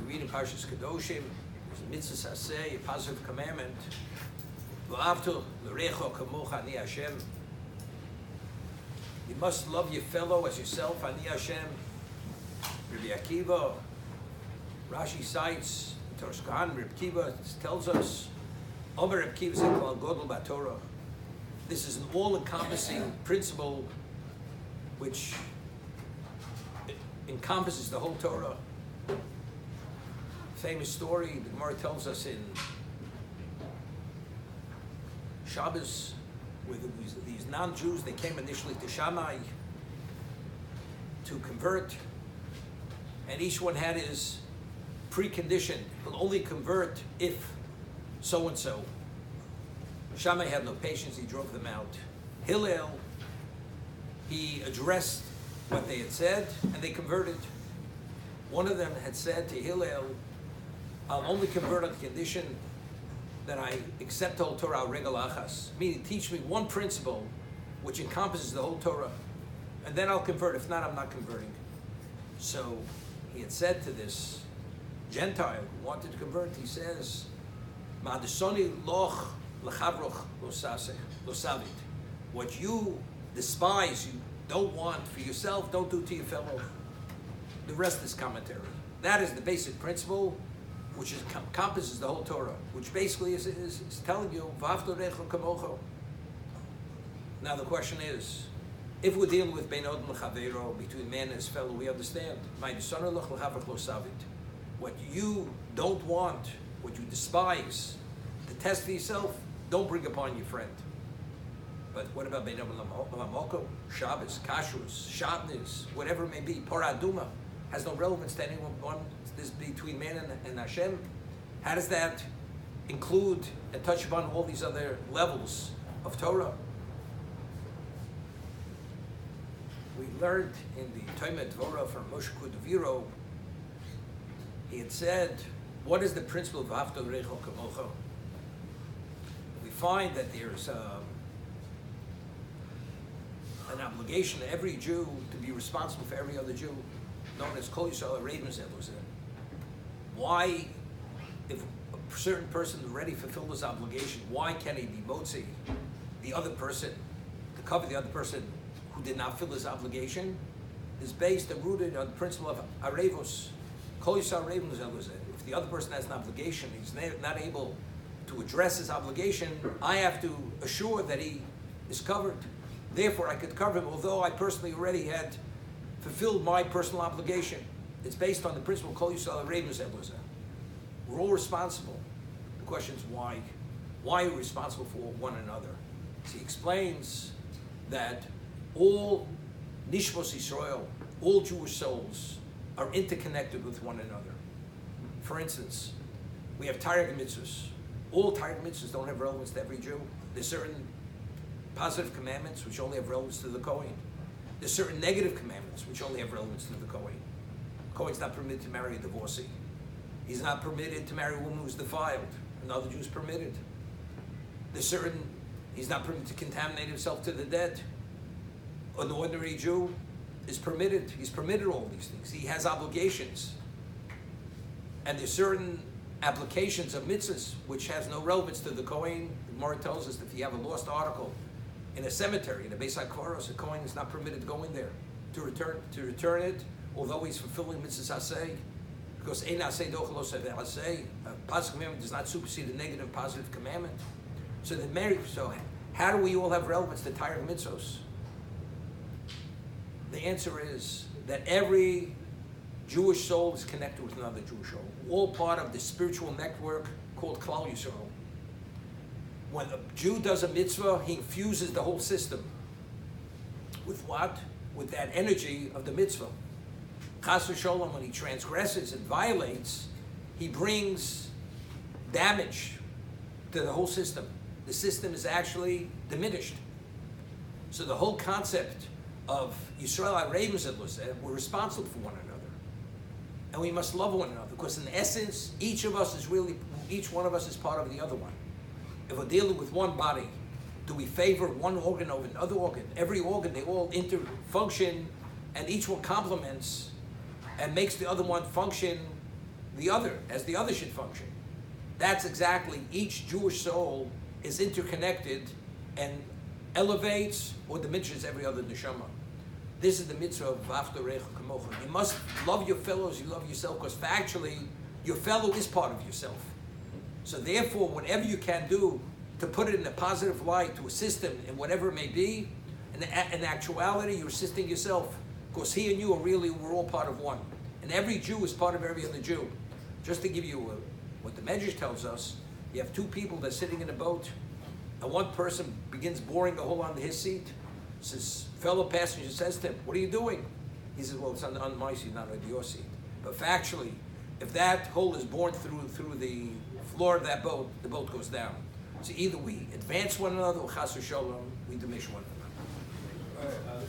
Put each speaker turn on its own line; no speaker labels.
read in Parshas Kedoshim, there's a mitzvah saseh, a positive commandment. V'avtu l'recho kamocha ani Hashem. You must love your fellow as yourself, ani Hashem. Rabbi Akiva, Rashi cites, Torah Rabbi Akiva tells us, Omer Rabbi Akiva said, Kol Godel B'Torah. This is an all-encompassing principle which encompasses the whole Torah. Famous story, the Gemara tells us in Shabbos, with these non-Jews, they came initially to Shammai to convert, and each one had his precondition. He'll only convert if so-and-so. Shammai had no patience, he drove them out. Hillel, he addressed what they had said, and they converted. One of them had said to Hillel, I'll only convert on the condition that I accept the whole Torah al regel achas, meaning teach me one principle which encompasses the whole Torah, and then I'll convert. If not, I'm not converting. So he had said to this Gentile who wanted to convert, he says, Ma'adesoni loch lechavroch lo savit. What you despise, you don't want for yourself, don't do to your fellow. The rest is commentary. That is the basic principle which encompasses the whole Torah, which basically is telling you, V'avto recho kamocho. Now the question is, if we're dealing with bein odom l'chaveiro, between man and his fellow, we understand. What you don't want, what you despise, detest for yourself, don't bring upon your friend. But what about bein odom l'moko, Shabbos, Kashrus, Shabnis, whatever it may be, Paraduma, has no relevance to anyone. This between man and Hashem. How does that include and touch upon all these other levels of Torah? We learned in the Toimet Dvorah from Moshe Kudaviro, he had said, what is the principle of V'avto l'recho kamocha? We find that there's an obligation to every Jew to be responsible for every other Jew, known as Kol Yisrael Ravim Zeh. Why, if a certain person already fulfilled his obligation, why can't he be motzi the other person, to cover the other person who did not fulfill his obligation? Is based and rooted on the principle of arevos. Kol Yisrael Ravim Zeh. If the other person has an obligation, he's not able to address his obligation, I have to assure that he is covered. Therefore, I could cover him, although I personally already had fulfilled my personal obligation. It's based on the principle Kol Yisrael Ravim Zeh. We're all responsible. The question is why? Why are we responsible for one another? So he explains that all Nishmos Yisrael, all Jewish souls, are interconnected with one another. For instance, we have Targum mitzvahs. All Targum mitzvahs don't have relevance to every Jew. There's certain positive commandments which only have relevance to the Kohen. There's certain negative commandments which only have relevance to the Kohen. Kohen's not permitted to marry a divorcee. He's not permitted to marry a woman who's defiled. Another Jew is permitted. He's not permitted to contaminate himself to the dead. An ordinary Jew is permitted. He's permitted all these things. He has obligations. And there's certain applications of mitzvahs which has no relevance to the Kohen. The Gemara tells us that if you have a lost article in a cemetery, in a Beis HaKvaros, a Kohen is not permitted to go in there to return it, although he's fulfilling mitzvahs aseh, because ein aseh doch lo aseh, a positive commandment does not supersede a negative positive commandment. So how do we all have relevance to Torah mitzvos? The answer is that every Jewish soul is connected with another Jewish soul, all part of the spiritual network called Klal Yisrael. When a Jew does a mitzvah, he infuses the whole system. With what? With that energy of the mitzvah. Chas v'sholom, when he transgresses and violates, he brings damage to the whole system. The system is actually diminished. So the whole concept of Yisrael Ravim Zeh, we're responsible for one another. And we must love one another, because in essence, each one of us is part of the other one. If we're dealing with one body, do we favor one organ over another organ? Every organ, they all function, and each one complements and makes the other one function the other, as the other should function. That's exactly, each Jewish soul is interconnected and elevates or diminishes every other neshama. This is the mitzvah of V'ahavta L'reacha Kamocha. You must love your fellows, you love yourself, because factually, your fellow is part of yourself. So therefore, whatever you can do to put it in a positive light, to assist him in whatever it may be, in actuality, you're assisting yourself, because he and you are really, we're all part of one. And every Jew is part of every other Jew. Just to give you what the Medrash tells us, you have two people that are sitting in a boat, and one person begins boring a hole onto his seat. His fellow passenger says to him, "What are you doing?" He says, "Well, it's on my seat, not on your seat." But factually, if that hole is bored through the floor of that boat, the boat goes down. So either we advance one another, or chas v'sholom, we diminish one another.
All right,